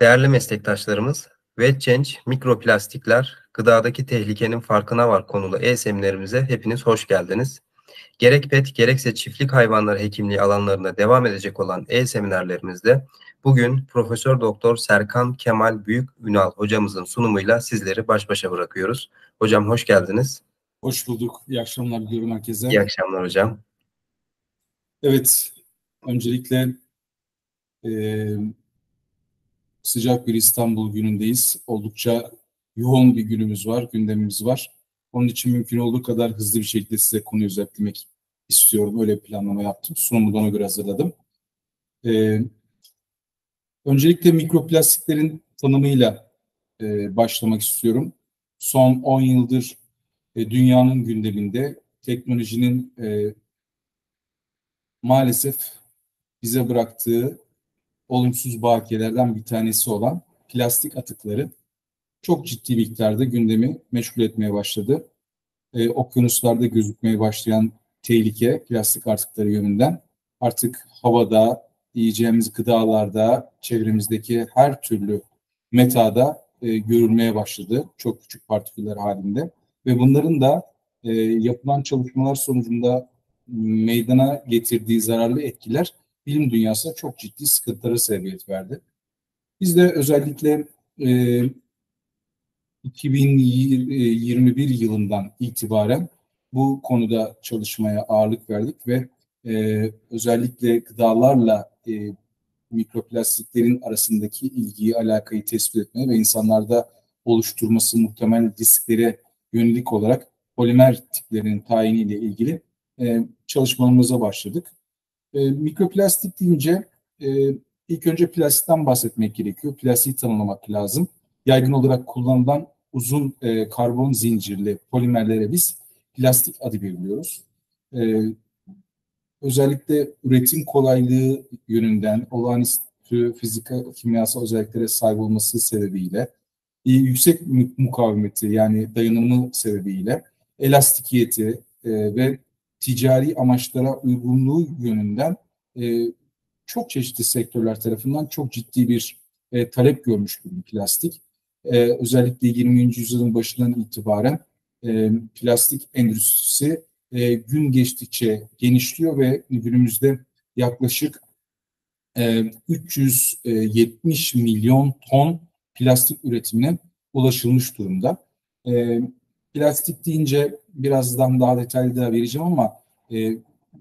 Değerli meslektaşlarımız, WetChange Mikroplastikler, Gıdadaki Tehlikenin Farkına Var konulu e-seminerimize hepiniz hoş geldiniz. Gerek pet gerekse çiftlik hayvanları hekimliği alanlarında devam edecek olan e-seminerlerimizde bugün Profesör Doktor Serkan Kemal Büyük Ünal hocamızın sunumuyla sizleri baş başa bırakıyoruz. Hocam hoş geldiniz. Hoş bulduk. İyi akşamlar diliyorum herkese. İyi akşamlar hocam. Evet, öncelikle sıcak bir İstanbul günündeyiz. Oldukça yoğun bir günümüz var, gündemimiz var. Onun için mümkün olduğu kadar hızlı bir şekilde size konuyu özetlemek istiyorum. Öyle bir planlama yaptım. Sunumu da ona göre hazırladım. Öncelikle mikroplastiklerin tanımıyla başlamak istiyorum. Son 10 yıldır dünyanın gündeminde teknolojinin maalesef bize bıraktığı olumsuz bakiyelerden bir tanesi olan plastik atıkları çok ciddi miktarda gündemi meşgul etmeye başladı. Okyanuslarda gözükmeye başlayan tehlike plastik atıkları yönünden artık havada, yiyeceğimiz gıdalarda, çevremizdeki her türlü metada görülmeye başladı. Çok küçük partiküller halinde. Ve bunların da yapılan çalışmalar sonucunda meydana getirdiği zararlı etkiler bilim dünyasına çok ciddi sıkıntılara sebebiyet verdi. Biz de özellikle 2021 yılından itibaren bu konuda çalışmaya ağırlık verdik ve özellikle gıdalarla mikroplastiklerin arasındaki ilgiyi, alakayı tespit etmeye ve insanlarda oluşturması muhtemel risklere yönelik olarak polimer tiplerinin tayiniyle ilgili çalışmalarımıza başladık. Mikroplastik deyince ilk önce plastikten bahsetmek gerekiyor. Plastiği tanımlamak lazım. Yaygın olarak kullanılan uzun karbon zincirli polimerlere biz plastik adı veriyoruz. Özellikle üretim kolaylığı yönünden olağanüstü fizika, kimyasal özelliklere sahip olması sebebiyle, yüksek mukavemeti yani dayanımı sebebiyle, elastikiyeti ve ticari amaçlara uygunluğu yönünden çok çeşitli sektörler tarafından çok ciddi bir talep görmüş bir plastik. Özellikle 20. yüzyılın başından itibaren plastik endüstrisi gün geçtikçe genişliyor ve günümüzde yaklaşık 370 milyon ton plastik üretimine ulaşılmış durumda. Plastik deyince birazdan daha detaylı da vereceğim ama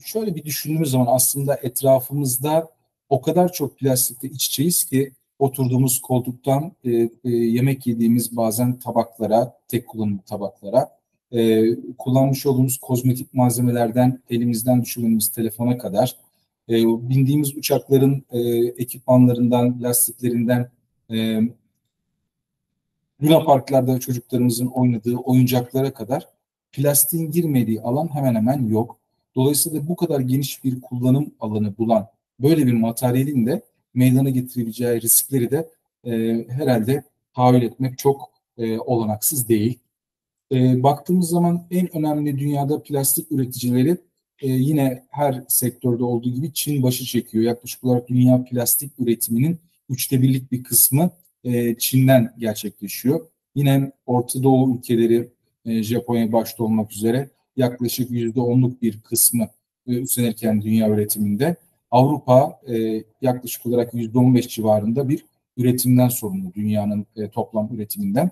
şöyle bir düşündüğümüz zaman aslında etrafımızda o kadar çok plastikle iç içeyiz ki oturduğumuz koltuktan yemek yediğimiz bazen tabaklara, tek kullanımlı tabaklara, kullanmış olduğumuz kozmetik malzemelerden elimizden düşürdüğümüz telefona kadar, bindiğimiz uçakların ekipmanlarından, lastiklerinden, Luna Parklarda çocuklarımızın oynadığı oyuncaklara kadar plastiğin girmediği alan hemen hemen yok. Dolayısıyla bu kadar geniş bir kullanım alanı bulan böyle bir materyalin de meydana getirebileceği riskleri de herhalde tahayyül etmek çok olanaksız değil. Baktığımız zaman en önemli dünyada plastik üreticileri yine her sektörde olduğu gibi Çin başı çekiyor. Yaklaşık olarak dünya plastik üretiminin 1/3'lik bir kısmı Çin'den gerçekleşiyor. Yine Orta Doğu ülkeleri, Japonya başta olmak üzere yaklaşık %10'luk bir kısmı üstlenirken dünya üretiminde Avrupa yaklaşık olarak %15 civarında bir üretimden sorumlu, dünyanın toplam üretiminden.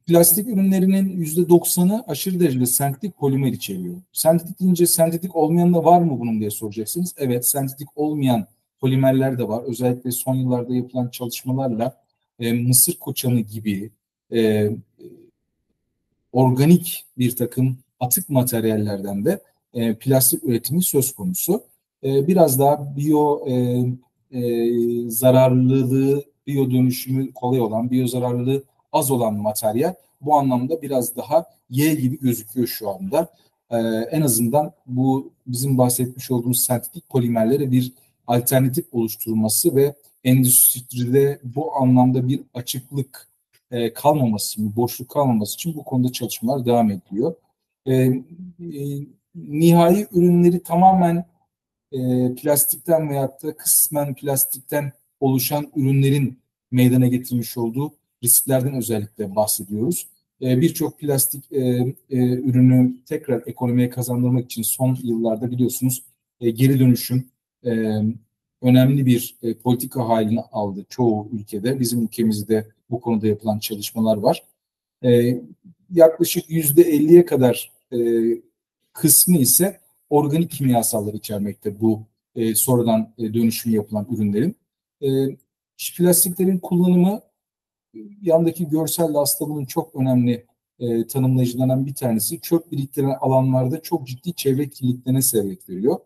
Plastik ürünlerinin %90'ı aşırı derecede sentetik polimer içeriyor. Sentetik deyince sentetik olmayan da var mı bunun diye soracaksınız. Evet, sentetik olmayan polimerler de var. Özellikle son yıllarda yapılan çalışmalarla mısır koçanı gibi organik bir takım atık materyallerden de plastik üretimi söz konusu. Biraz daha zararlılığı, biyo dönüşümü kolay olan, biyo zararlılığı az olan materyal bu anlamda biraz daha Y gibi gözüküyor şu anda. En azından bu bizim bahsetmiş olduğumuz sentetik polimerlere bir alternatif oluşturulması ve endüstride bu anlamda bir açıklık kalmaması için, boşluk kalmaması için bu konuda çalışmalar devam ediliyor. Nihai ürünleri tamamen plastikten veyahut da kısmen plastikten oluşan ürünlerin meydana getirmiş olduğu risklerden özellikle bahsediyoruz. Birçok plastik ürünü tekrar ekonomiye kazandırmak için son yıllarda biliyorsunuz geri dönüşüm önemli bir politika halini aldı çoğu ülkede. Bizim ülkemizde bu konuda yapılan çalışmalar var. Yaklaşık %50'ye kadar kısmı ise organik kimyasallar içermekte bu sonradan dönüşüm yapılan ürünlerin. Plastiklerin kullanımı yandaki görselle aslında bunun çok önemli tanımlayıcılarından bir tanesi. Çöp biriktiren alanlarda çok ciddi çevre kirliliklerine sebebiyet veriyor.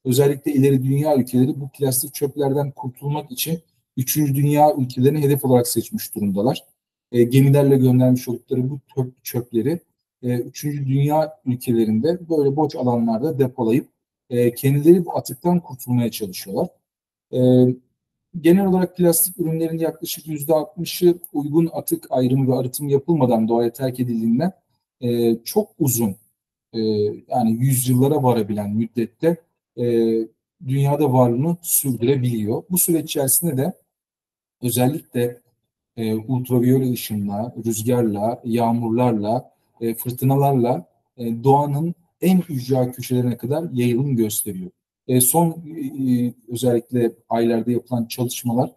Özellikle ileri dünya ülkeleri bu plastik çöplerden kurtulmak için 3. dünya ülkelerini hedef olarak seçmiş durumdalar. Gemilerle göndermiş oldukları bu çöpleri 3. dünya ülkelerinde böyle boş alanlarda depolayıp kendileri bu atıktan kurtulmaya çalışıyorlar. Genel olarak plastik ürünlerin yaklaşık %60'ı uygun atık ayrımı ve arıtım yapılmadan doğaya terk edildiğinden çok uzun yani yüzyıllara varabilen müddette dünyada varlığını sürdürebiliyor. Bu süreç içerisinde de özellikle ultraviyole ışınla, rüzgarla, yağmurlarla, fırtınalarla doğanın en ücra köşelerine kadar yayılım gösteriyor. Son özellikle aylarda yapılan çalışmalar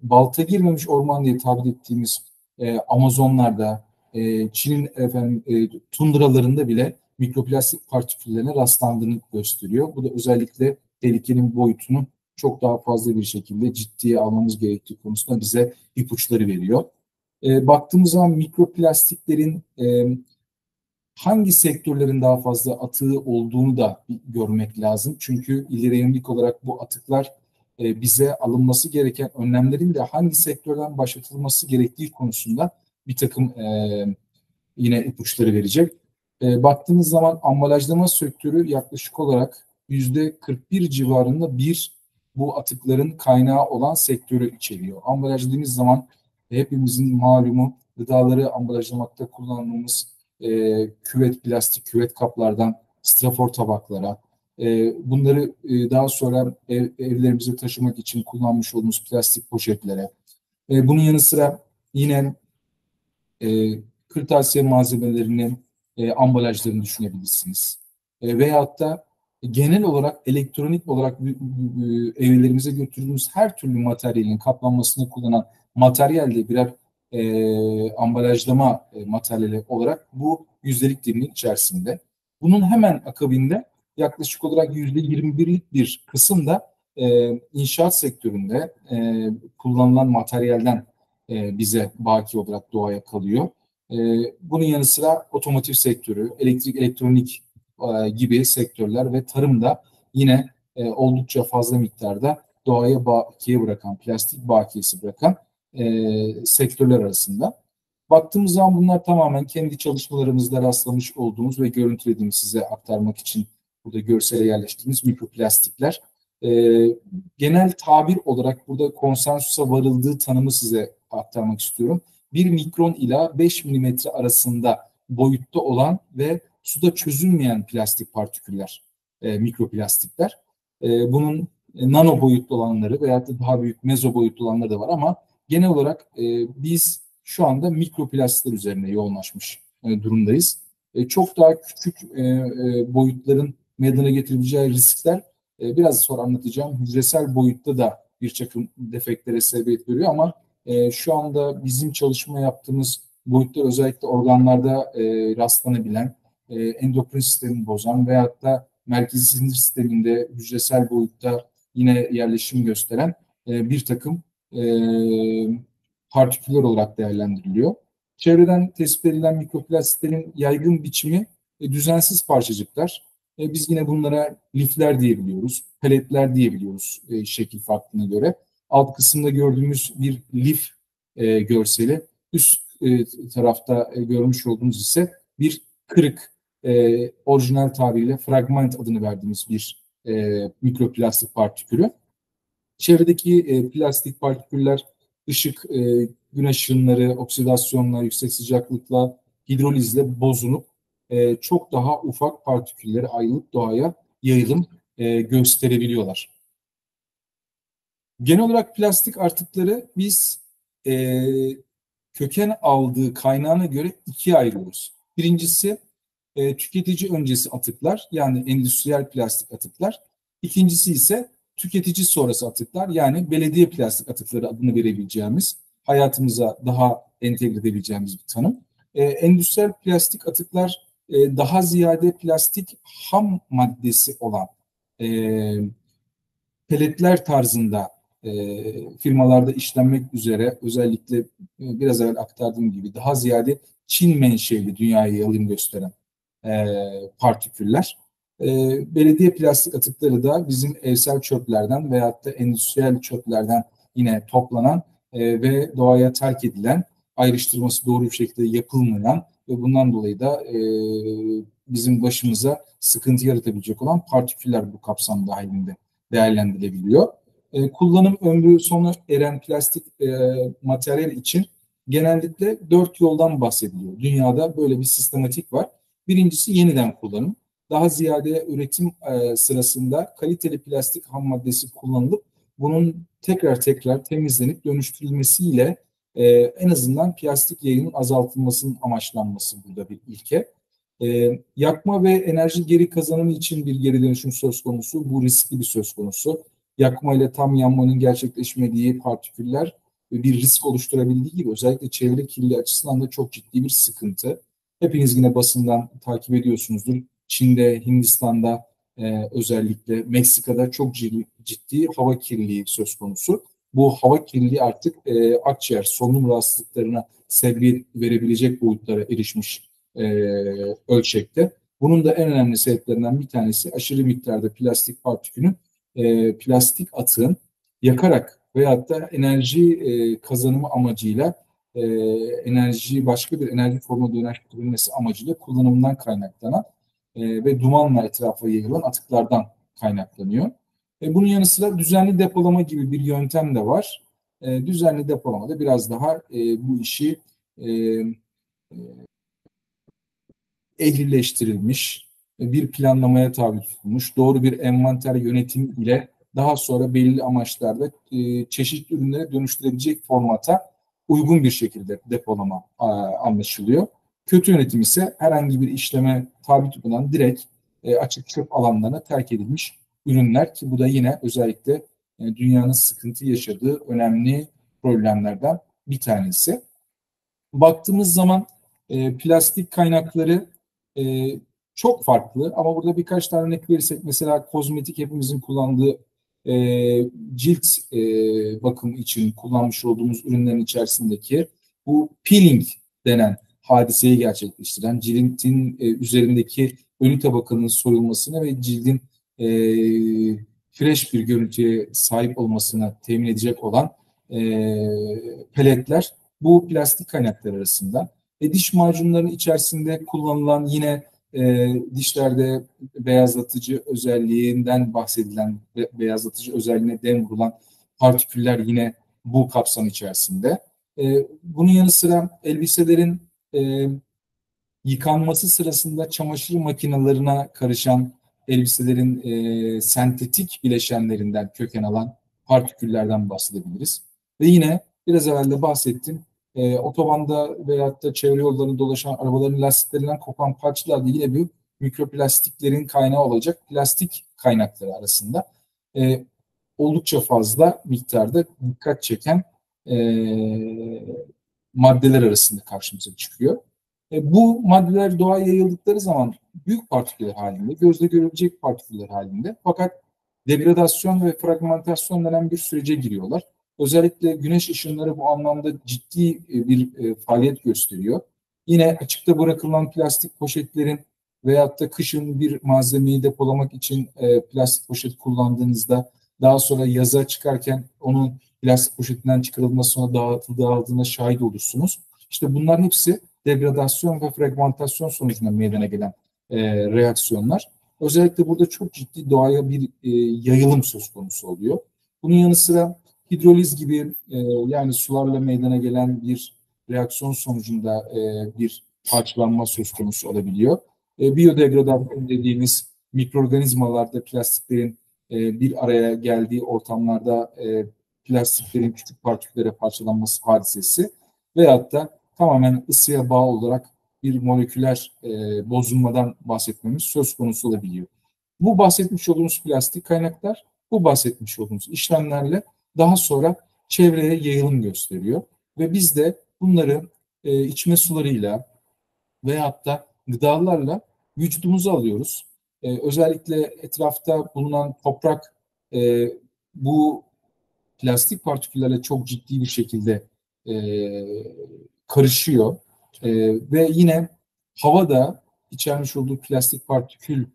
balta girmemiş orman diye tabir ettiğimiz Amazonlarda, Çin'in tundralarında bile mikroplastik partiküllerine rastlandığını gösteriyor. Bu da özellikle tehlikenin boyutunu çok daha fazla bir şekilde ciddiye almamız gerektiği konusunda bize ipuçları veriyor. Baktığımız zaman mikroplastiklerin hangi sektörlerin daha fazla atığı olduğunu da görmek lazım. Çünkü ileri yönelik olarak bu atıklar bize alınması gereken önlemlerin de hangi sektörden başlatılması gerektiği konusunda bir takım yine ipuçları verecek. Baktığımız zaman ambalajlama sektörü yaklaşık olarak %41 civarında bu atıkların kaynağı olan sektörü içeriyor. Ambalaj dediğimiz zaman hepimizin malumu gıdaları ambalajlamakta kullandığımız küvet, plastik küvet kaplardan strafor tabaklara, bunları daha sonra evlerimize taşımak için kullanmış olduğumuz plastik poşetlere, bunun yanı sıra yine kırtasiye malzemelerinin ambalajlarını düşünebilirsiniz. Veyahut da genel olarak elektronik olarak evlerimize götürdüğümüz her türlü materyalin kaplanmasını kullanan materyal de birer ambalajlama materyali olarak bu yüzdelik dilimin içerisinde. Bunun hemen akabinde yaklaşık olarak %21'lik bir kısım da inşaat sektöründe kullanılan materyalden bize baki olarak doğaya kalıyor. Bunun yanı sıra otomotiv sektörü, elektrik, elektronik gibi sektörler ve tarımda yine oldukça fazla miktarda doğaya bakiye bırakan, plastik bakiyesi bırakan sektörler arasında. Baktığımız zaman bunlar tamamen kendi çalışmalarımızda rastlamış olduğumuz ve görüntülediğimiz size aktarmak için burada görsele yerleştirdiğimiz mikroplastikler. Genel tabir olarak burada konsensusa varıldığı tanımı size aktarmak istiyorum. 1 mikron ila 5 milimetre arasında boyutta olan ve suda çözünmeyen plastik partiküller, mikroplastikler. Bunun nano boyutlu olanları veya da daha büyük mezo boyutlu olanları da var ama genel olarak biz şu anda mikroplastikler üzerine yoğunlaşmış durumdayız. Çok daha küçük boyutların meydana getirebileceği riskler biraz sonra anlatacağım. Hücresel boyutta da bir takım defektlere sebebiyet veriyor ama şu anda bizim çalışma yaptığımız boyutlar özellikle organlarda rastlanabilen, endokrin sistemini bozan veyahut da merkezi sinir sisteminde hücresel boyutta yine yerleşim gösteren bir takım partiküller olarak değerlendiriliyor. Çevreden tespit edilen mikroplastiklerin yaygın biçimi düzensiz parçacıklar. Biz yine bunlara lifler diyebiliyoruz, peletler diyebiliyoruz şekil farklılığına göre. Alt kısımda gördüğümüz bir lif görseli, üst tarafta görmüş olduğumuz ise bir kırık, orijinal tabiriyle fragment adını verdiğimiz bir mikroplastik partikülü. Çevredeki plastik partiküller ışık, güneş ışınları, oksidasyonla, yüksek sıcaklıkla, hidrolizle bozunup çok daha ufak partikülleri ayrılıp doğaya yayılım gösterebiliyorlar. Genel olarak plastik atıkları biz köken aldığı kaynağına göre ikiye ayırıyoruz. Birincisi tüketici öncesi atıklar, yani endüstriyel plastik atıklar. İkincisi ise tüketici sonrası atıklar, yani belediye plastik atıkları adını verebileceğimiz, hayatımıza daha entegre edebileceğimiz bir tanım. Endüstriyel plastik atıklar daha ziyade plastik ham maddesi olan peletler tarzında firmalarda işlenmek üzere, özellikle biraz evvel aktardığım gibi daha ziyade Çin menşeli dünyaya yayılım gösteren partiküller. Belediye plastik atıkları da bizim evsel çöplerden veyahut da endüstriyel çöplerden yine toplanan ve doğaya terk edilen, ayrıştırması doğru bir şekilde yapılmayan ve bundan dolayı da bizim başımıza sıkıntı yaratabilecek olan partiküller bu kapsam dahilinde değerlendirilebiliyor. Kullanım ömrü sona eren plastik materyal için genellikle 4 yoldan bahsediliyor. Dünyada böyle bir sistematik var. Birincisi yeniden kullanım. Daha ziyade üretim sırasında kaliteli plastik ham maddesi kullanılıp bunun tekrar temizlenip dönüştürülmesiyle en azından plastik yayının azaltılmasının amaçlanması burada bir ilke. Yakma ve enerji geri kazanımı için bir geri dönüşüm söz konusu. Bu riskli bir söz konusu. Yakma ile tam yanmanın gerçekleşmediği partiküller bir risk oluşturabildiği gibi özellikle çevre kirliliği açısından da çok ciddi bir sıkıntı. Hepiniz yine basından takip ediyorsunuzdur. Çin'de, Hindistan'da, özellikle Meksika'da çok ciddi hava kirliliği söz konusu. Bu hava kirliliği artık akciğer, solunum rahatsızlıklarına sebebiyet verebilecek boyutlara erişmiş ölçekte. Bunun da en önemli sebeplerinden bir tanesi aşırı miktarda plastik partikülün, plastik atığın yakarak veyahut da enerji kazanımı amacıyla enerji başka bir enerji formuna dönüştürülmesi amacıyla kullanımından kaynaklanan ve dumanla etrafa yayılan atıklardan kaynaklanıyor. Bunun yanı sıra düzenli depolama gibi bir yöntem de var. Düzenli depolamada biraz daha bu işi ehlileştirilmiş, bir planlamaya tabi tutulmuş, doğru bir envanter yönetimi ile daha sonra belirli amaçlarda çeşitli ürünlere dönüştürebilecek formata uygun bir şekilde depolama anlaşılıyor. Kötü yönetim ise herhangi bir işleme tabi tutulan direkt açık çöp alanlarına terk edilmiş ürünler ki bu da yine özellikle dünyanın sıkıntı yaşadığı önemli problemlerden bir tanesi. Baktığımız zaman plastik kaynakları çok farklı ama burada birkaç tane örnek verirsek mesela kozmetik hepimizin kullandığı cilt bakımı için kullanmış olduğumuz ürünlerin içerisindeki bu peeling denen hadiseyi gerçekleştiren cildin üzerindeki ölü tabakanın soyulmasını ve cildin fresh bir görüntüye sahip olmasını temin edecek olan peletler bu plastik kaynaklar arasında. Diş macunlarının içerisinde kullanılan yine dişlerde beyazlatıcı özelliğinden bahsedilen, beyazlatıcı özelliğine dem vurulan partiküller yine bu kapsam içerisinde. Bunun yanı sıra elbiselerin yıkanması sırasında çamaşır makinelerine karışan elbiselerin sentetik bileşenlerinden köken alan partiküllerden bahsedebiliriz. Ve yine biraz evvel de bahsettim. Otobanda veyahut da çevre yollarında dolaşan arabaların lastiklerinden kopan parçalar da yine bir mikroplastiklerin kaynağı olacak plastik kaynakları arasında oldukça fazla miktarda dikkat çeken maddeler arasında karşımıza çıkıyor. Bu maddeler doğaya yayıldıkları zaman büyük partiküller halinde, gözle görülecek partiküller halinde fakat degradasyon ve fragmentasyon denen bir sürece giriyorlar. Özellikle güneş ışınları bu anlamda ciddi bir faaliyet gösteriyor. Yine açıkta bırakılan plastik poşetlerin veyahut da kışın bir malzemeyi depolamak için plastik poşet kullandığınızda daha sonra yaza çıkarken onun plastik poşetinden çıkarılması sonra dağıtıldığına şahit olursunuz. İşte bunların hepsi degradasyon ve fragmentasyon sonucunda meydana gelen reaksiyonlar. Özellikle burada çok ciddi doğaya bir yayılım söz konusu oluyor. Bunun yanı sıra hidroliz gibi yani sularla meydana gelen bir reaksiyon sonucunda bir parçalanma söz konusu olabiliyor. Biyodegradasyon dediğimiz mikroorganizmalarda plastiklerin bir araya geldiği ortamlarda plastiklerin küçük partiküllere parçalanması hadisesi veyahut da tamamen ısıya bağlı olarak bir moleküler bozulmadan bahsetmemiz söz konusu olabiliyor. Bu bahsetmiş olduğumuz plastik kaynaklar, bu bahsetmiş olduğumuz işlemlerle daha sonra çevreye yayılım gösteriyor. Ve biz de bunları içme sularıyla veyahut da gıdalarla vücudumuza alıyoruz. Özellikle etrafta bulunan toprak bu plastik partiküllerle çok ciddi bir şekilde e, karışıyor. Ve yine havada içermiş olduğu plastik partikül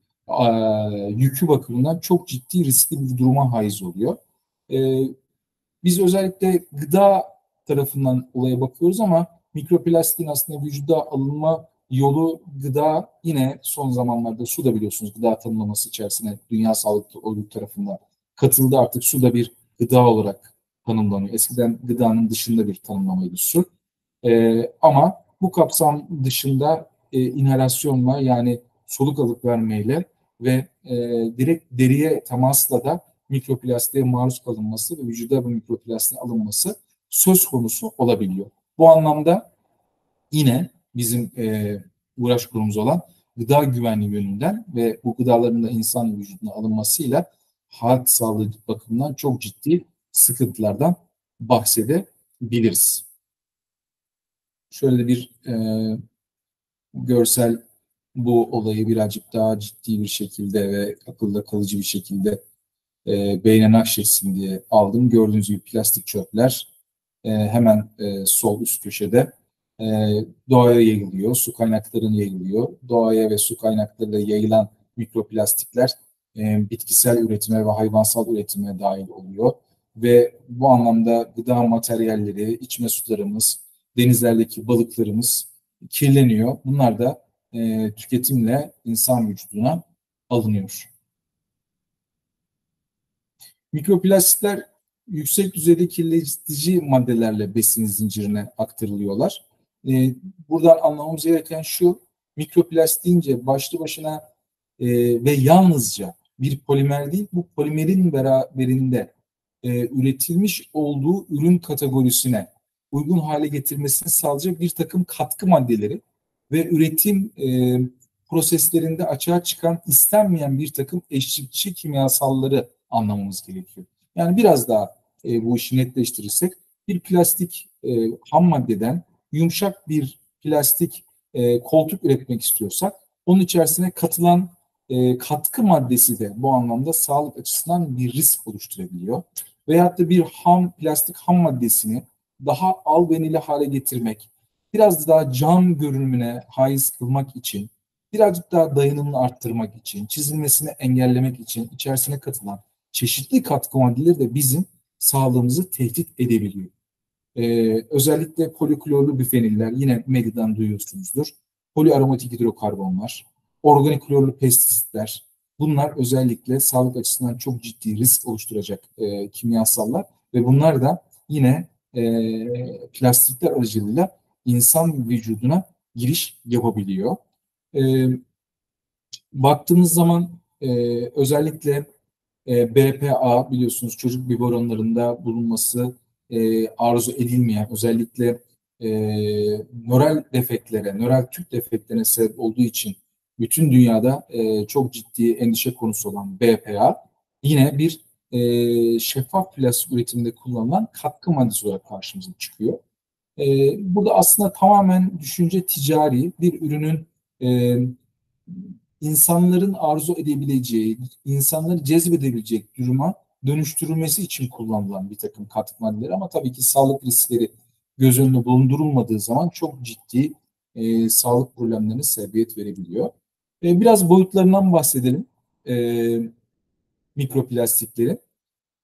yükü bakımından çok ciddi riskli bir duruma haiz oluyor. E, Biz özellikle gıda tarafından olaya bakıyoruz ama mikroplastiğin aslında vücuda alınma yolu gıda, yine son zamanlarda su da biliyorsunuz gıda tanımlaması içerisine Dünya Sağlık Örgütü tarafından katıldı. Artık su da bir gıda olarak tanımlanıyor. Eskiden gıdanın dışında bir tanımlamaydı su. Ama bu kapsam dışında inhalasyonla, yani soluk alıp vermeyle ve direkt deriye temasla da mikroplastiğe maruz kalınması ve vücuda bu mikroplastiğin alınması söz konusu olabiliyor. Bu anlamda yine bizim uğraş konumuz olan gıda güvenliği yönünden ve bu gıdaların da insan vücuduna alınmasıyla halk sağlığı bakımından çok ciddi sıkıntılardan bahsedebiliriz. Şöyle bir görsel bu olayı birazcık daha ciddi bir şekilde ve akılda kalıcı bir şekilde beyne nakşetsin diye aldım. Gördüğünüz gibi plastik çöpler hemen sol üst köşede doğaya yayılıyor, su kaynaklarına yayılıyor. Doğaya ve su kaynaklarına yayılan mikroplastikler bitkisel üretime ve hayvansal üretime dahil oluyor. Ve bu anlamda gıda materyalleri, içme sularımız, denizlerdeki balıklarımız kirleniyor. Bunlar da tüketimle insan vücuduna alınıyor. Mikroplastikler yüksek düzeyde kirletici maddelerle besin zincirine aktarılıyorlar. Buradan anlamamız gereken şu: mikroplastik deyince başlı başına ve yalnızca bir polimer değil, bu polimerin beraberinde üretilmiş olduğu ürün kategorisine uygun hale getirmesini sağlayacak bir takım katkı maddeleri ve üretim proseslerinde açığa çıkan istenmeyen bir takım eşlikçi kimyasalları anlamamız gerekiyor. Yani biraz daha bu işi netleştirirsek, bir plastik ham maddeden yumuşak bir plastik koltuk üretmek istiyorsak onun içerisine katılan katkı maddesi de bu anlamda sağlık açısından bir risk oluşturabiliyor. Veyahut da bir plastik ham maddesini daha albenili hale getirmek, biraz daha cam görünümüne haiz kılmak için, birazcık daha dayanımını arttırmak için, çizilmesini engellemek için içerisine katılan çeşitli katkı maddeleri de bizim sağlığımızı tehdit edebiliyor. Özellikle poliklorlu bifeniller, yine medyadan duyuyorsunuzdur. Poliaromatik hidrokarbonlar, organik klorlu pestisitler, bunlar özellikle sağlık açısından çok ciddi risk oluşturacak kimyasallar ve bunlar da yine plastikler aracılığıyla insan vücuduna giriş yapabiliyor. Baktığımız zaman özellikle BPA, biliyorsunuz çocuk biberonlarında bulunması arzu edilmeyen, özellikle nöral defektlere, nöral tüp defektlerine sebep olduğu için bütün dünyada çok ciddi endişe konusu olan BPA yine bir şeffaf plastik üretiminde kullanılan katkı maddesi olarak karşımıza çıkıyor. Burada aslında tamamen düşünce ticari bir ürünün insanların arzu edebileceği, insanları cezbedebilecek duruma dönüştürülmesi için kullanılan bir takım katkı maddeleri, ama tabii ki sağlık riskleri göz önünde bulundurulmadığı zaman çok ciddi sağlık problemlerine sebebiyet verebiliyor. Biraz boyutlarından bahsedelim mikroplastiklerin.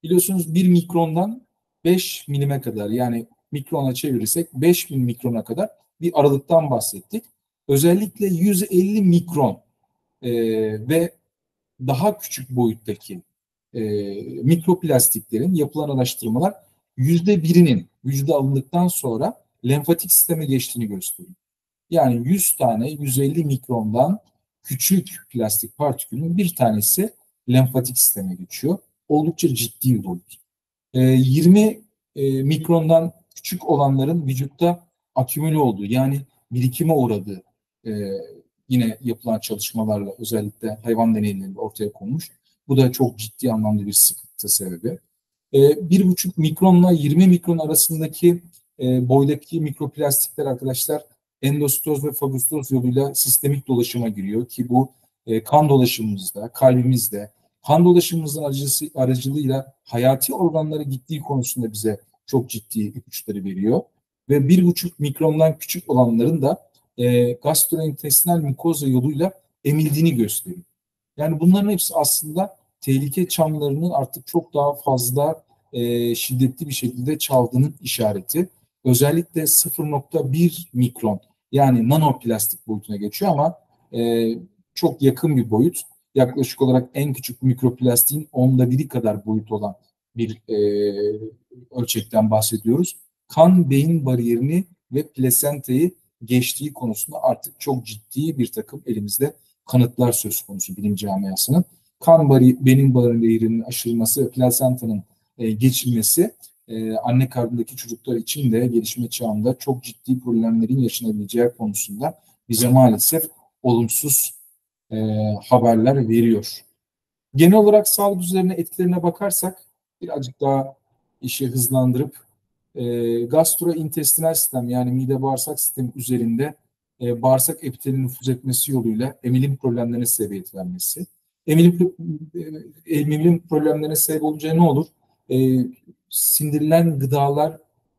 Biliyorsunuz 1 mikrondan 5 milime kadar, yani mikrona çevirirsek 5000 mikrona kadar bir aralıktan bahsettik. Özellikle 150 mikron ve daha küçük boyuttaki mikroplastiklerin yapılan araştırmalar %1'inin vücuda alındıktan sonra lenfatik sisteme geçtiğini gösteriyor. Yani 100 tane 150 mikrondan küçük plastik partikülün bir tanesi lenfatik sisteme geçiyor. Oldukça ciddi bir boyut. 20 mikrondan küçük olanların vücutta akümüle olduğu, yani birikime uğradığı e, yine yapılan çalışmalarla özellikle hayvan deneylerinde ortaya konmuş. Bu da çok ciddi anlamda bir sıkıntı sebebi. 1,5 mikronla 20 mikron arasındaki boydaki mikroplastikler arkadaşlar endostoz ve fagostoz yoluyla sistemik dolaşıma giriyor ki bu kan dolaşımımızda, kalbimizde, kan dolaşımımızın aracılığıyla hayati organlara gittiği konusunda bize çok ciddi ipuçları veriyor. Ve 1,5 mikrondan küçük olanların da gastrointestinal mukoza yoluyla emildiğini gösteriyor. Yani bunların hepsi aslında tehlike çanlarının artık çok daha fazla şiddetli bir şekilde çaldığının işareti. Özellikle 0,1 mikron yani nanoplastik boyutuna geçiyor ama çok yakın bir boyut. Yaklaşık olarak en küçük mikroplastiğin 1/10 kadar boyut olan bir ölçekten bahsediyoruz. Kan beyin bariyerini ve plasentayı geçtiği konusunda artık çok ciddi bir takım elimizde kanıtlar söz konusu bilim camiasının. Beyin bariyerinin aşılması ve plasentanın geçilmesi anne karnındaki çocuklar için de gelişme çağında çok ciddi problemlerin yaşanabileceği konusunda bize maalesef olumsuz haberler veriyor. Genel olarak sağlık üzerine etkilerine bakarsak birazcık daha işi hızlandırıp gastrointestinal sistem yani mide bağırsak sistemi üzerinde bağırsak epitelinin nüfuz etmesi yoluyla emilim problemlerine sebebiyet vermesi. Emilim problemlerine sebep olunca ne olur? Sindirilen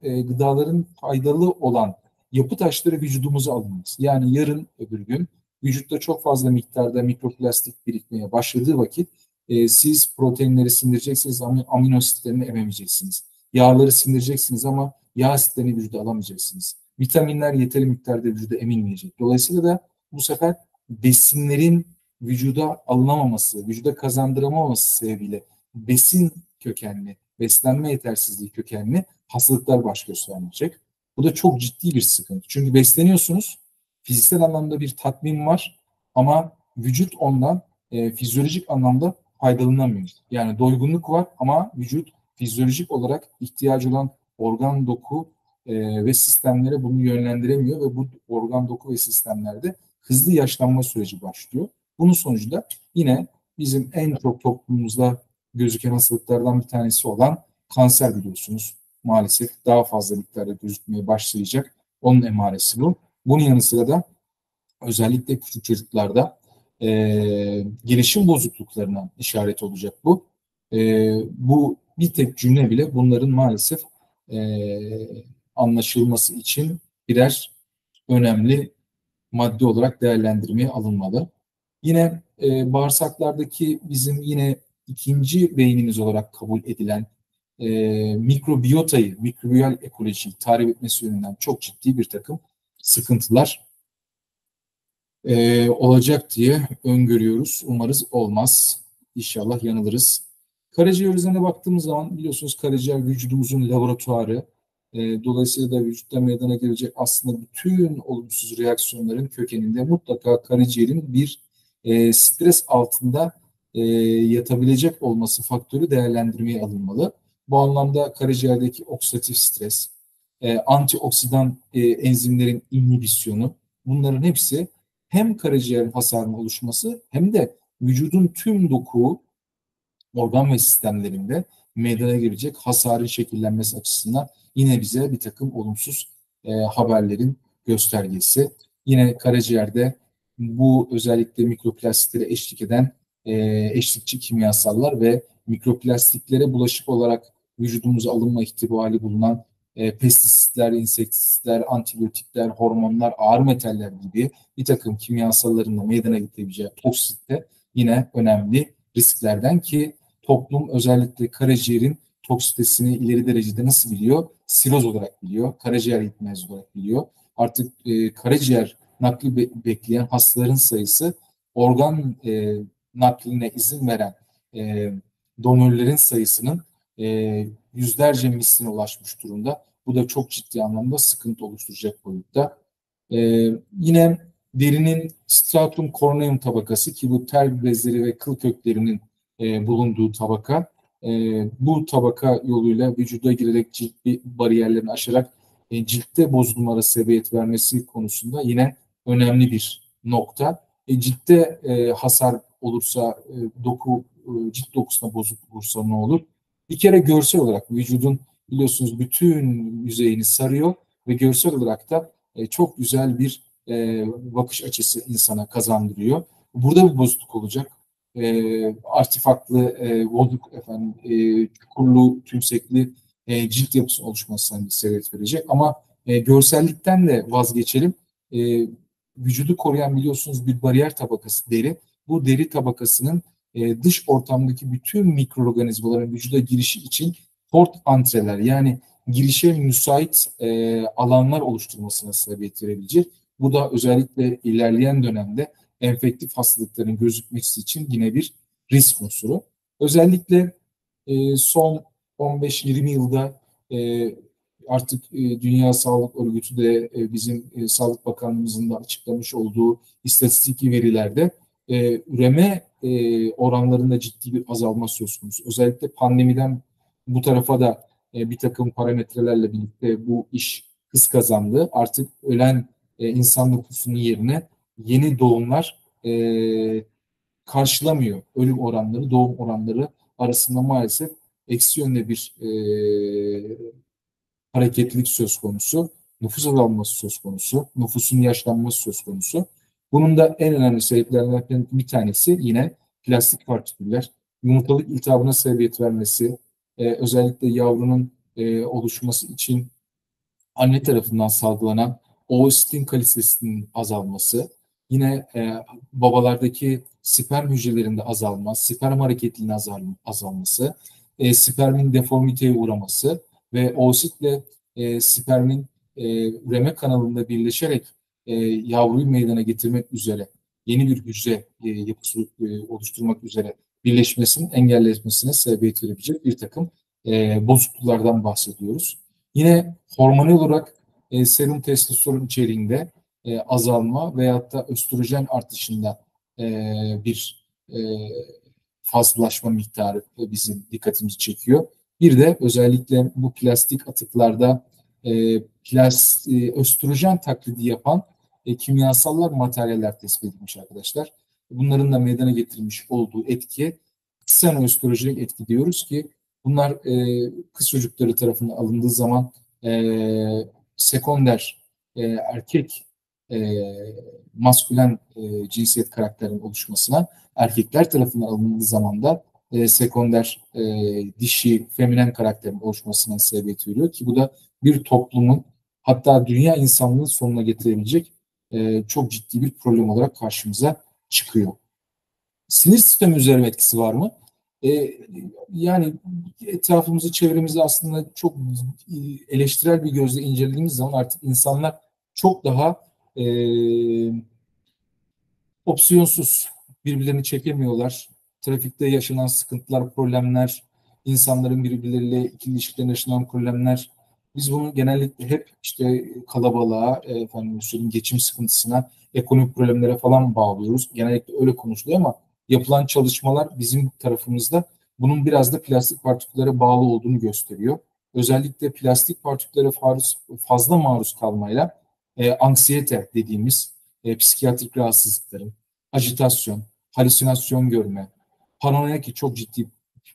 gıdaların faydalı olan yapı taşları vücudumuza alınması. Yani yarın öbür gün vücutta çok fazla miktarda mikroplastik birikmeye başladığı vakit siz proteinleri sindireceksiniz ama amino asitlerini ememeyeceksiniz. Yağları sindireceksiniz ama yağ asitlerini vücuda alamayacaksınız. Vitaminler yeteri miktarda vücuda emilmeyecek. Dolayısıyla da bu sefer besinlerin vücuda alınamaması, vücuda kazandıramaması sebebiyle besin kökenli, beslenme yetersizliği kökenli hastalıklar baş göstermeyecek. Bu da çok ciddi bir sıkıntı. Çünkü besleniyorsunuz, fiziksel anlamda bir tatmin var ama vücut ondan fizyolojik anlamda faydalanamıyor. Yani doygunluk var ama vücut fizyolojik olarak ihtiyacı olan organ, doku ve sistemlere bunu yönlendiremiyor ve bu organ, doku ve sistemlerde hızlı yaşlanma süreci başlıyor. Bunun sonucu da yine bizim en çok toplumumuzda gözüken hastalıklardan bir tanesi olan kanser biliyorsunuz. Maalesef daha fazla miktarda gözükmeye başlayacak. Onun emaresi bu. Bunun yanı sıra da özellikle küçük çocuklarda gelişim bozukluklarına işaret olacak bu. Bu bir tek cümle bile bunların maalesef anlaşılması için birer önemli madde olarak değerlendirmeye alınmalı. Yine bağırsaklardaki bizim yine ikinci beynimiz olarak kabul edilen mikrobiyotayı, mikrobiyal ekolojiyi tarif etmesi yönünden çok ciddi bir takım sıkıntılar olacak diye öngörüyoruz. Umarız olmaz. İnşallah yanılırız. Karaciğer üzerine baktığımız zaman biliyorsunuz karaciğer vücudumuzun laboratuvarı. Dolayısıyla da vücutta meydana gelecek aslında bütün olumsuz reaksiyonların kökeninde mutlaka karaciğerin bir stres altında yatabilecek olması faktörü değerlendirmeye alınmalı. Bu anlamda karaciğerdeki oksidatif stres, antioksidan enzimlerin inhibisyonu bunların hepsi hem karaciğer hasarının oluşması hem de vücudun tüm doku, organ ve sistemlerinde meydana gelecek hasarın şekillenmesi açısından yine bize bir takım olumsuz haberlerin göstergesi. Yine karaciğerde bu özellikle mikroplastiklere eşlik eden eşlikçi kimyasallar ve mikroplastiklere bulaşık olarak vücudumuza alınma ihtimali bulunan pestisitler, insektisitler, antibiyotikler, hormonlar, ağır metaller gibi bir takım kimyasalların da meydana getirebileceği toksite yine önemli risklerden ki toplum özellikle karaciğerin toksitesini ileri derecede nasıl biliyor? Siroz olarak biliyor, karaciğer yetmezliği olarak biliyor. Artık karaciğer nakli bekleyen hastaların sayısı organ nakline izin veren donörlerin sayısının yüzlerce misline ulaşmış durumda. Bu da çok ciddi anlamda sıkıntı oluşturacak boyutta. Yine derinin stratum corneum tabakası, ki bu ter bezleri ve kıl köklerinin bulunduğu tabaka, bu tabaka yoluyla vücuda girerek cilt bariyerlerini aşarak ciltte bozulmalara sebebiyet vermesi konusunda yine önemli bir nokta. Ciltte hasar olursa, cilt dokusuna bozukluk olursa ne olur? Bir kere görsel olarak vücudun biliyorsunuz bütün yüzeyini sarıyor ve görsel olarak da çok güzel bir bakış açısı insana kazandırıyor. Burada bir bozukluk olacak. Artifaklı, bozuk, çukurlu, tümsekli cilt yapısının oluşmasına sebebiyet verecek. Ama görsellikten de vazgeçelim. Vücudu koruyan biliyorsunuz bir bariyer tabakası deri. Bu deri tabakasının dış ortamdaki bütün mikroorganizmaların vücuda girişi için port antreler, yani girişe müsait alanlar oluşturmasına sebebiyet verebilecek. Bu da özellikle ilerleyen dönemde enfektif hastalıkların gözükmesi için yine bir risk unsuru. Özellikle son 15-20 yılda artık Dünya Sağlık Örgütü de bizim Sağlık Bakanlığımızın da açıklamış olduğu istatistiki verilerde üreme oranlarında ciddi bir azalma söz konusu. Özellikle pandemiden bu tarafa da bir takım parametrelerle birlikte bu iş hız kazandı. Artık ölen insan nüfusunun yerine yeni doğumlar karşılamıyor. Ölüm oranları, doğum oranları arasında maalesef eksi yönde bir hareketlilik söz konusu. Nüfus azalması söz konusu. Nüfusun yaşlanması söz konusu. Bunun da en önemli sebeplerinden bir tanesi yine plastik partiküller. Yumurtalık iltihabına sebebiyet vermesi, özellikle yavrunun oluşması için anne tarafından salgılanan oositin kalitesinin azalması, yine babalardaki sperm hücrelerinde azalma, sperm hareketliliğinin azalması, spermin deformiteye uğraması ve oositle spermin üreme kanalında birleşerek yavruyu meydana getirmek üzere yeni bir hücre yapısı oluşturmak üzere birleşmesinin engellenmesine sebebiyet verebilecek bir takım bozukluklardan bahsediyoruz. Yine hormonal olarak serum testosteron içeriğinde azalma veyahut da östrojen artışında bir fazlalaşma miktarı bizim dikkatimizi çekiyor. Bir de özellikle bu plastik atıklarda östrojen taklidi yapan kimyasallar, materyaller tespit edilmiş arkadaşlar. Bunların da meydana getirmiş olduğu etkiye ksenoöstrojenik etki diyoruz ki bunlar kız çocukları tarafından alındığı zaman sekonder erkek maskülen cinsiyet karakterinin oluşmasına, erkekler tarafından alındığı zaman da sekonder dişi feminen karakterin oluşmasına sebebiyet veriyor ki bu da bir toplumun, hatta dünya insanlığının sonuna getirebilecek çok ciddi bir problem olarak karşımıza çıkıyor. Sinir sistemi üzerine etkisi var mı? Yani etrafımızı, çevremizi aslında çok eleştirel bir gözle incelediğimiz zaman artık insanlar çok daha opsiyonsuz, birbirlerini çekemiyorlar. Trafikte yaşanan sıkıntılar, problemler, insanların birbirleriyle ikili ilişkilerinde yaşanan problemler. Biz bunu genellikle hep işte kalabalığa, geçim sıkıntısına, ekonomik problemlere falan bağlıyoruz. Genellikle öyle konuşuluyor ama yapılan çalışmalar bizim tarafımızda bunun biraz da plastik partiküllere bağlı olduğunu gösteriyor. Özellikle plastik partiküllere fazla maruz kalmayla anksiyete dediğimiz psikiyatrik rahatsızlıkların, ajitasyon, halüsinasyon görme, paranoya ki çok ciddi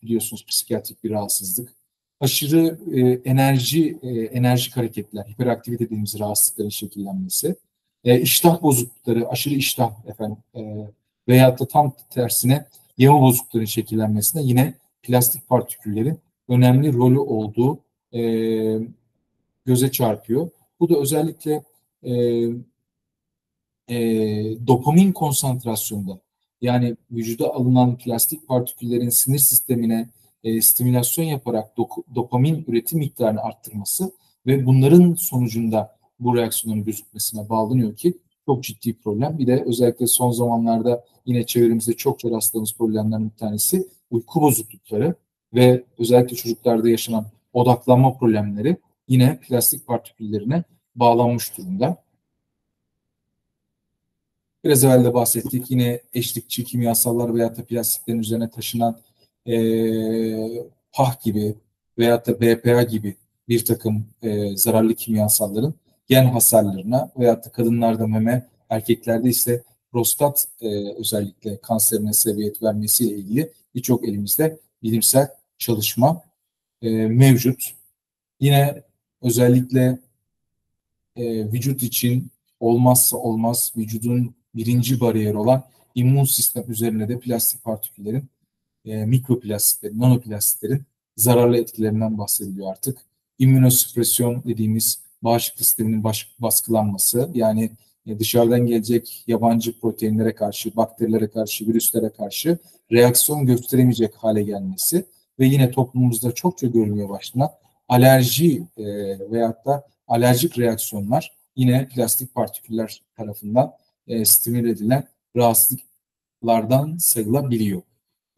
biliyorsunuz psikiyatrik bir rahatsızlık, aşırı enerjik hareketler, hiperaktivite dediğimiz rahatsızlıkların şekillenmesi, iştah bozuklukları, aşırı iştah veyahut da tam tersine yeme bozukluklarının şekillenmesinde yine plastik partiküllerin önemli rolü olduğu göze çarpıyor. Bu da özellikle dopamin konsantrasyonda, yani vücuda alınan plastik partiküllerin sinir sistemine stimülasyon yaparak dopamin üretim miktarını arttırması ve bunların sonucunda bu reaksiyonların gözükmesine bağlanıyor ki çok ciddi problem. Bir de özellikle son zamanlarda yine çevremizde çokça rastladığımız problemlerin bir tanesi uyku bozuklukları ve özellikle çocuklarda yaşanan odaklanma problemleri yine plastik partiküllerine bağlanmış durumda. Biraz evvel de bahsettik. Yine eşlikçi kimyasallar veyahut da plastiklerin üzerine taşınan PAH gibi veyahut da BPA gibi bir takım zararlı kimyasalların gen hasarlarına veyahut da kadınlarda meme, erkeklerde ise prostat özellikle kanserine sebebiyet vermesiyle ilgili birçok elimizde bilimsel çalışma mevcut. Yine özellikle vücut için olmazsa olmaz vücudun birinci bariyeri olan immün sistem üzerine de plastik partiküllerin, mikroplastiklerin, nanoplastiklerin zararlı etkilerinden bahsediliyor artık. İmmünosüpresyon dediğimiz bağışıklık sisteminin baskılanması, yani dışarıdan gelecek yabancı proteinlere karşı, bakterilere karşı, virüslere karşı reaksiyon gösteremeyecek hale gelmesi ve yine toplumumuzda çokça görülmeye başlanan alerji veyahut da alerjik reaksiyonlar yine plastik partiküller tarafından stimüle edilen rahatsızlıklardan sayılabiliyor.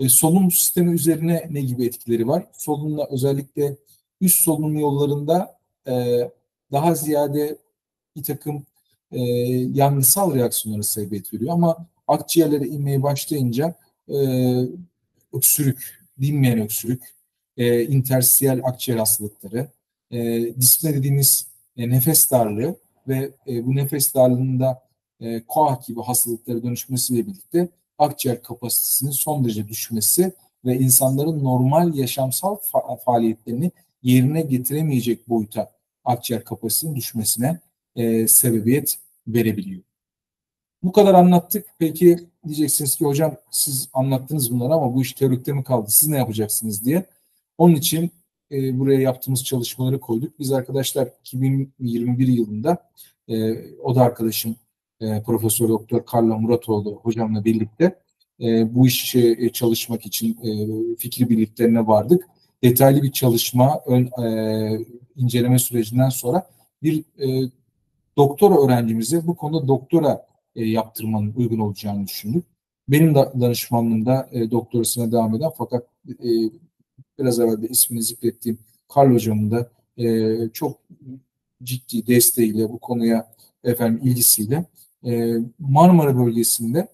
Solunum sistemi üzerine ne gibi etkileri var? Solunumla özellikle üst solunum yollarında daha ziyade bir takım yangısal reaksiyonlara sebebiyet veriyor. Ama akciğerlere inmeye başlayınca e, öksürük, dinmeyen öksürük, intersitiyal akciğer hastalıkları, dispne dediğimiz nefes darlığı ve bu nefes darlığında koah gibi hastalıklara dönüşmesiyle birlikte akciğer kapasitesinin son derece düşmesi ve insanların normal yaşamsal faaliyetlerini yerine getiremeyecek boyuta akciğer kapasitesinin düşmesine sebebiyet verebiliyor. Bu kadar anlattık. Peki diyeceksiniz ki hocam siz anlattınız bunları ama bu iş teorikte mi kaldı? Siz ne yapacaksınız diye. Onun için buraya yaptığımız çalışmaları koyduk. Biz arkadaşlar 2021 yılında o da arkadaşım Profesör Doktor Carlo Muratoğlu hocamla birlikte bu işi çalışmak için fikri birliklerine vardık. Detaylı bir çalışma, inceleme sürecinden sonra bir doktora öğrencimize bu konuda doktora yaptırmanın uygun olacağını düşündük. Benim danışmanlığımda doktorasına devam eden fakat biraz evvel de ismini zikrettiğim Karl hocamın da çok ciddi desteğiyle bu konuya ilgisiyle Marmara bölgesinde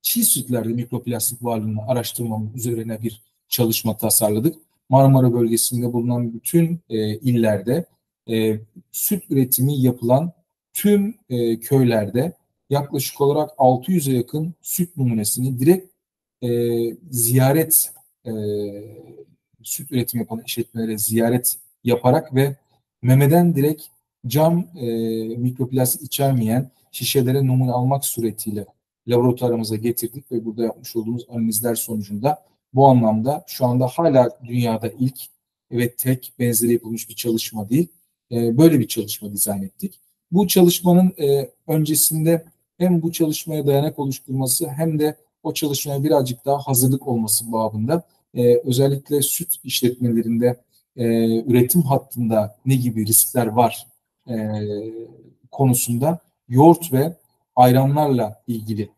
çiğ sütlerde mikroplastik varlığını araştırmamız üzerine bir çalışma tasarladık. Marmara bölgesinde bulunan bütün illerde süt üretimi yapılan tüm köylerde yaklaşık olarak 600'e yakın süt numunesini direkt ziyaret e, süt üretimi yapan işletmelere ziyaret yaparak ve memeden direkt cam mikroplastik içermeyen şişelere numune almak suretiyle laboratuvarımıza getirdik ve burada yapmış olduğumuz analizler sonucunda bu anlamda şu anda hala dünyada ilk ve tek benzeri yapılmış bir çalışma değil. Böyle bir çalışma dizayn ettik. Bu çalışmanın öncesinde hem bu çalışmaya dayanak oluşturması hem de o çalışmaya birazcık daha hazırlık olması babında özellikle süt işletmelerinde üretim hattında ne gibi riskler var konusunda yoğurt ve ayranlarla ilgili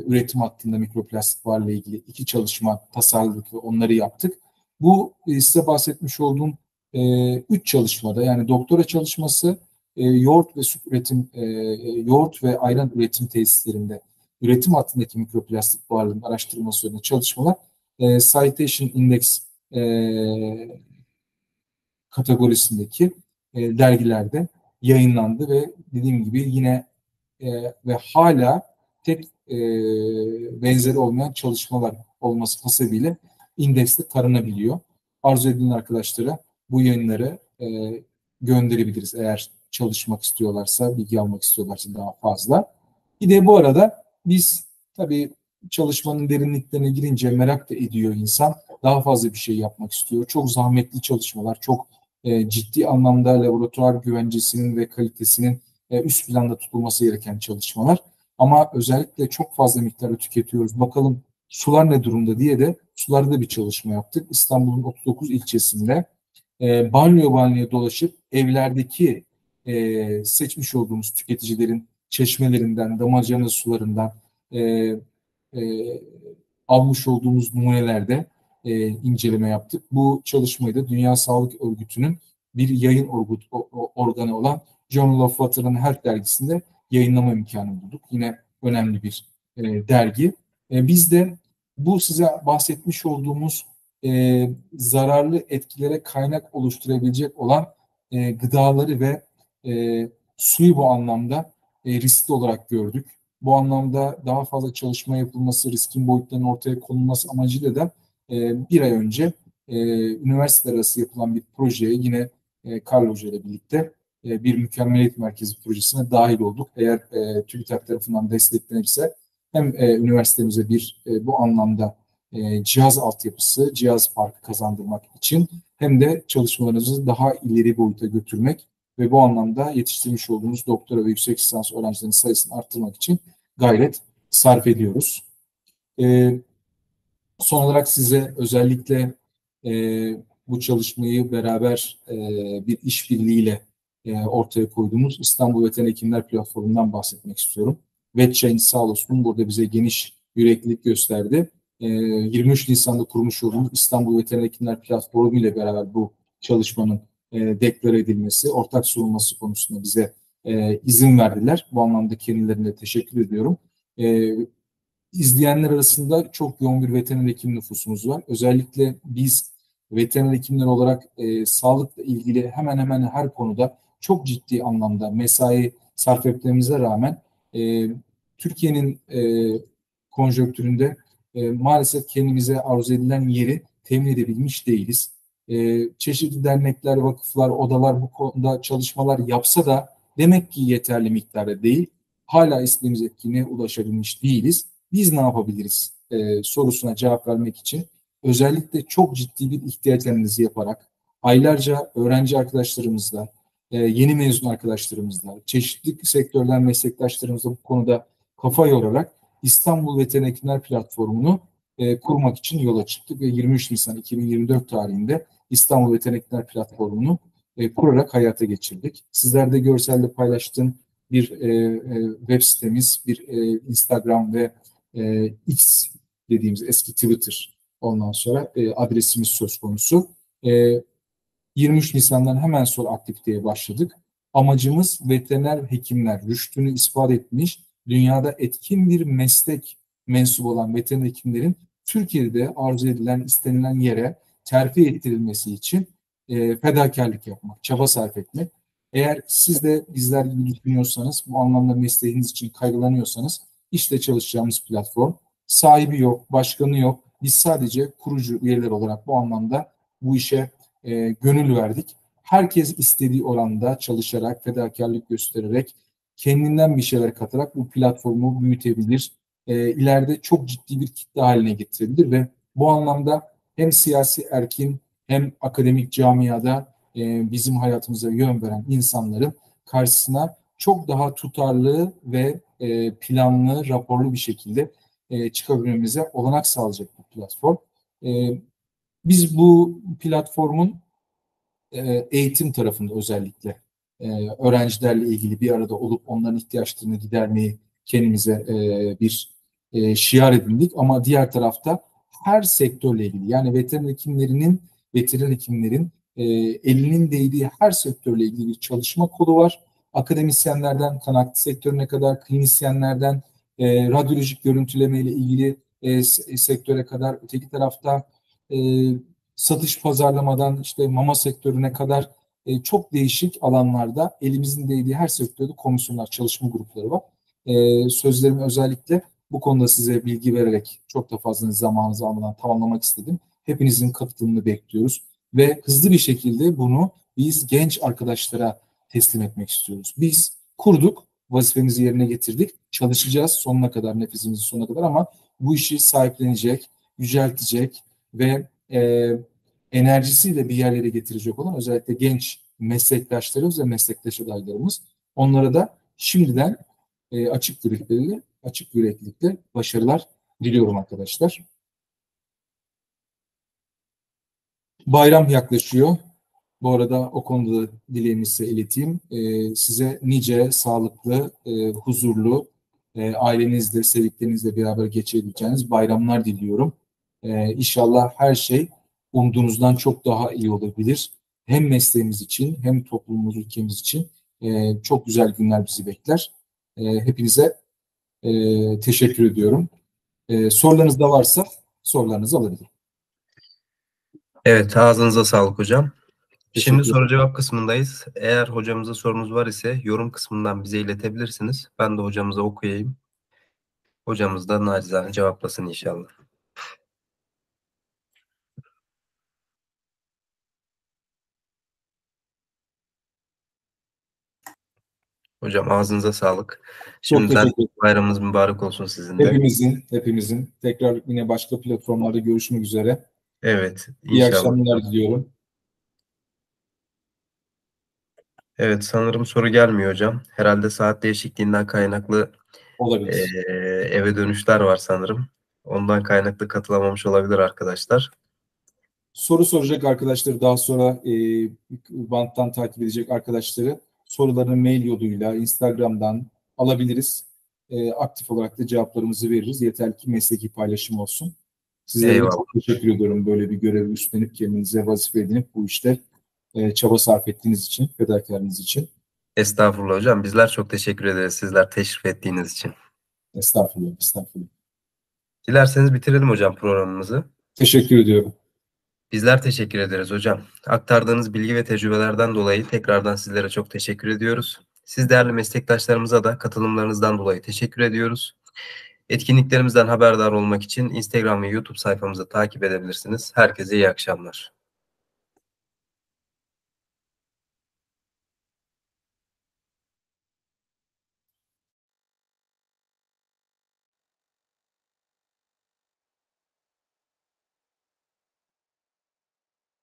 üretim hattında mikroplastik varla ilgili 2 çalışma tasarladık ve onları yaptık. Bu size bahsetmiş olduğum 3 çalışmada yani doktora çalışması, yoğurt ve süt üretim, yoğurt ve ayran üretim tesislerinde üretim hattındaki mikroplastik varlığının araştırılması üzerine çalışmalar Citation Index kategorisindeki dergilerde yayınlandı ve dediğim gibi yine ve hala tek benzeri olmayan çalışmalar olması hasebiyle indekste taranabiliyor. Arzu edilen arkadaşlara bu yayınları gönderebiliriz eğer çalışmak istiyorlarsa, bilgi almak istiyorlarsa daha fazla. Bir de bu arada biz tabii çalışmanın derinliklerine girince merak da ediyor insan. Daha fazla bir şey yapmak istiyor. Çok zahmetli çalışmalar, çok ciddi anlamda laboratuvar güvencesinin ve kalitesinin üst planda tutulması gereken çalışmalar. Ama özellikle çok fazla miktarda tüketiyoruz. Bakalım sular ne durumda diye de sularda bir çalışma yaptık. İstanbul'un 39 ilçesinde banyo dolaşıp evlerdeki seçmiş olduğumuz tüketicilerin çeşmelerinden, damacana sularından e, e, almış olduğumuz numunelerde inceleme yaptık. Bu çalışmayı da Dünya Sağlık Örgütü'nün bir yayın organı olan Journal of Water and Health dergisinde yayınlama imkanı bulduk. Yine önemli bir dergi. Biz de bu size bahsetmiş olduğumuz zararlı etkilere kaynak oluşturabilecek olan gıdaları ve suyu bu anlamda riskli olarak gördük. Bu anlamda daha fazla çalışma yapılması, riskin boyutlarının ortaya konulması amacıyla da bir ay önce üniversiteler arası yapılan bir projeye yine Karl Hoca ile birlikte bir mükemmeliyet merkezi projesine dahil olduk. Eğer TÜBİTAK tarafından desteklenirse hem üniversitemize bir bu anlamda cihaz altyapısı, cihaz parkı kazandırmak için hem de çalışmalarımızı daha ileri boyuta götürmek ve bu anlamda yetiştirmiş olduğumuz doktora ve yüksek lisans öğrencilerinin sayısını arttırmak için gayret sarf ediyoruz. Son olarak size özellikle bu çalışmayı beraber bir işbirliğiyle ortaya koyduğumuz İstanbul Veteriner Hekimler Platformu'ndan bahsetmek istiyorum. VetChange sağ olsun burada bize geniş yüreklilik gösterdi. 23 Nisan'da kurmuş olduğumuz İstanbul Veteriner Hekimler Platformu ile beraber bu çalışmanın deklare edilmesi, ortak sunulması konusunda bize izin verdiler. Bu anlamda kendilerine teşekkür ediyorum. İzleyenler arasında çok yoğun bir veteriner hekim nüfusumuz var. Özellikle biz veteriner hekimler olarak sağlıkla ilgili hemen hemen her konuda çok ciddi anlamda mesai sarf etmemize rağmen Türkiye'nin konjonktüründe maalesef kendimize arzu edilen yeri temin edebilmiş değiliz. Çeşitli dernekler, vakıflar, odalar bu konuda çalışmalar yapsa da demek ki yeterli miktarda değil. Hala istediğimiz etkinliğe ulaşabilmiş değiliz. Biz ne yapabiliriz sorusuna cevap vermek için özellikle çok ciddi bir ihtiyaç analizi yaparak aylarca öğrenci arkadaşlarımızla, yeni mezun arkadaşlarımızla, çeşitli sektörden meslektaşlarımızla bu konuda kafa yorarak İstanbul Veteriner Hekimler Platformu'nu kurmak için yola çıktık ve 23 Nisan 2024 tarihinde İstanbul Veteriner Hekimler Platformu'nu kurarak hayata geçirdik. Sizler de görselde paylaştığım bir web sitemiz, bir Instagram ve X dediğimiz eski Twitter ondan sonra adresimiz söz konusu. 23 Nisan'dan hemen sonra aktiviteye başladık. Amacımız veteriner hekimler, rüştünü ispat etmiş, dünyada etkin bir meslek mensubu olan veteriner hekimlerin Türkiye'de arzu edilen, istenilen yere terfi ettirilmesi için fedakarlık yapmak, çaba sarf etmek. Eğer siz de bizler gibi düşünüyorsanız, bu anlamda mesleğiniz için kaygılanıyorsanız, işte çalışacağımız platform. Sahibi yok, başkanı yok. Biz sadece kurucu üyeler olarak bu anlamda bu işe gönül verdik. Herkes istediği oranda çalışarak, fedakarlık göstererek, kendinden bir şeyler katarak bu platformu büyütebilir. İleride çok ciddi bir kitle haline getirebilir ve bu anlamda hem siyasi erkin hem akademik camiada bizim hayatımıza yön veren insanların karşısına çok daha tutarlı ve planlı, raporlu bir şekilde çıkabilmemize olanak sağlayacak bir platform. Biz bu platformun eğitim tarafında özellikle öğrencilerle ilgili bir arada olup onların ihtiyaçlarını gidermeyi kendimize bir şiar edindik. Ama diğer tarafta her sektörle ilgili yani veteriner hekimlerin elinin değdiği her sektörle ilgili bir çalışma kolu var. Akademisyenlerden kanatlı sektörüne kadar, klinisyenlerden radyolojik görüntüleme ile ilgili sektöre kadar, öteki tarafta satış pazarlamadan işte mama sektörüne kadar çok değişik alanlarda elimizin değdiği her sektörde komisyonlar, çalışma grupları var. Sözlerimi özellikle bu konuda size bilgi vererek çok da fazla zamanınızı almadan tamamlamak istedim. Hepinizin katılımını bekliyoruz ve hızlı bir şekilde bunu biz genç arkadaşlara teslim etmek istiyoruz. Biz kurduk, vazifemizi yerine getirdik, çalışacağız sonuna kadar, nefesimizin sonuna kadar ama bu işi sahiplenecek, yüceltecek ve enerjisiyle bir yerlere getirecek olan özellikle genç meslektaşlarımız ve meslektaş adaylarımız. Onlara da şimdiden açık yüreklilikle başarılar diliyorum arkadaşlar. Bayram yaklaşıyor. Bu arada o konuda dileğimi size ileteyim. Size nice sağlıklı, huzurlu, ailenizle, sevdiklerinizle beraber geçirebileceğiniz bayramlar diliyorum. İnşallah her şey umduğunuzdan çok daha iyi olabilir. Hem mesleğimiz için hem toplumumuz, ülkemiz için çok güzel günler bizi bekler. Hepinize teşekkür ediyorum. Sorularınız da varsa sorularınızı alabilirim. Evet, ağzınıza sağlık hocam. Şimdi Teşekkür ederim. soru cevap kısmındayız. Eğer hocamıza sorunuz var ise yorum kısmından bize iletebilirsiniz. Ben de hocamıza okuyayım. Hocamız da nacizane cevaplasın inşallah. Hocam ağzınıza sağlık. Çok Şimdiden teşekkür ederim. bayramınız mübarek olsun sizin de. Hepimizin tekrar yine başka platformlarda görüşmek üzere. Evet, İyi inşallah. akşamlar diliyorum. Evet, sanırım soru gelmiyor hocam. Herhalde saat değişikliğinden kaynaklı Olabilir. eve dönüşler var sanırım. Ondan kaynaklı katılamamış olabilir arkadaşlar. Soru soracak arkadaşları daha sonra banttan takip edecek arkadaşları sorularını mail yoluyla Instagram'dan alabiliriz. Aktif olarak da cevaplarımızı veririz. Yeter ki mesleki paylaşım olsun. Sizlere de Eyvallah. çok teşekkür ediyorum böyle bir görevi üstlenip kendinize vazife edinip bu işte çaba sarf ettiğiniz için, fedakarlığınız için. Estağfurullah hocam. Bizler çok teşekkür ederiz sizler teşrif ettiğiniz için. Estağfurullah, estağfurullah. Dilerseniz bitirelim hocam programımızı. Teşekkür ediyorum. Bizler teşekkür ederiz hocam. Aktardığınız bilgi ve tecrübelerden dolayı tekrardan sizlere çok teşekkür ediyoruz. Siz değerli meslektaşlarımıza da katılımlarınızdan dolayı teşekkür ediyoruz. Etkinliklerimizden haberdar olmak için Instagram ve YouTube sayfamızı takip edebilirsiniz. Herkese iyi akşamlar.